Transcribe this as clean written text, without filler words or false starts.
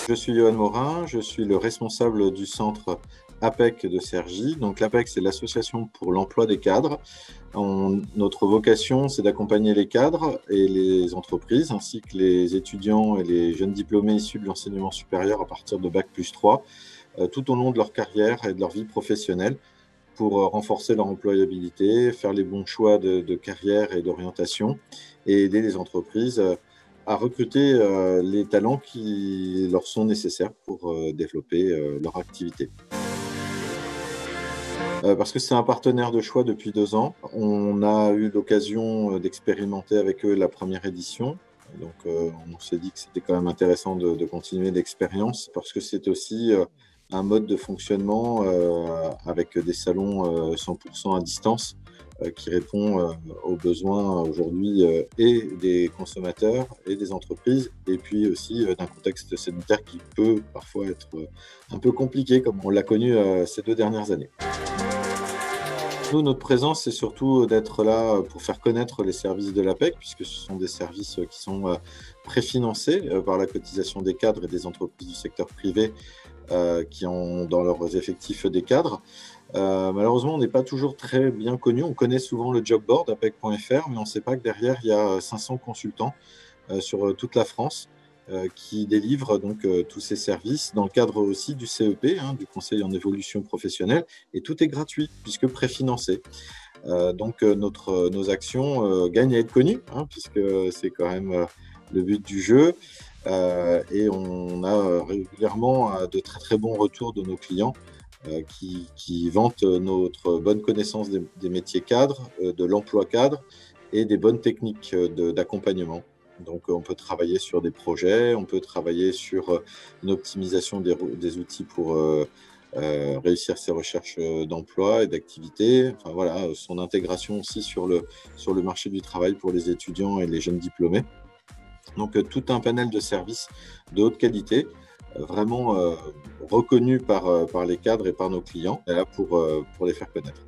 Je suis Johan Morin, je suis le responsable du centre APEC de Cergy. Donc l'APEC, c'est l'association pour l'emploi des cadres. Notre vocation, c'est d'accompagner les cadres et les entreprises, ainsi que les étudiants et les jeunes diplômés issus de l'enseignement supérieur à partir de Bac+3, tout au long de leur carrière et de leur vie professionnelle, pour renforcer leur employabilité, faire les bons choix de carrière et d'orientation et aider les entreprises à recruter les talents qui leur sont nécessaires pour développer leur activité. Parce que c'est un partenaire de choix depuis 2 ans. On a eu l'occasion d'expérimenter avec eux la première édition. Donc, on s'est dit que c'était quand même intéressant de continuer l'expérience parce que c'est aussi un mode de fonctionnement avec des salons 100% à distance qui répond aux besoins aujourd'hui et des consommateurs et des entreprises, et puis aussi d'un contexte sanitaire qui peut parfois être un peu compliqué, comme on l'a connu ces 2 dernières années. Nous, notre présence, c'est surtout d'être là pour faire connaître les services de l'APEC, puisque ce sont des services qui sont préfinancés par la cotisation des cadres et des entreprises du secteur privé qui ont dans leurs effectifs des cadres. Malheureusement, on n'est pas toujours très bien connu. On connaît souvent le job board apec.fr, mais on ne sait pas que derrière, il y a 500 consultants sur toute la France qui délivrent donc tous ces services dans le cadre aussi du CEP, du Conseil en évolution professionnelle, et tout est gratuit puisque préfinancé. Donc nos actions gagnent à être connues, puisque c'est quand même le but du jeu. Et on a régulièrement de très très bons retours de nos clients qui vantent notre bonne connaissance des métiers cadres, de l'emploi cadre et des bonnes techniques d'accompagnement. Donc on peut travailler sur des projets, on peut travailler sur une optimisation des outils pour réussir ses recherches d'emploi et d'activité. Enfin voilà, son intégration aussi sur le marché du travail pour les étudiants et les jeunes diplômés. Donc tout un panel de services de haute qualité, vraiment reconnu par les cadres et par nos clients, là pour les faire connaître.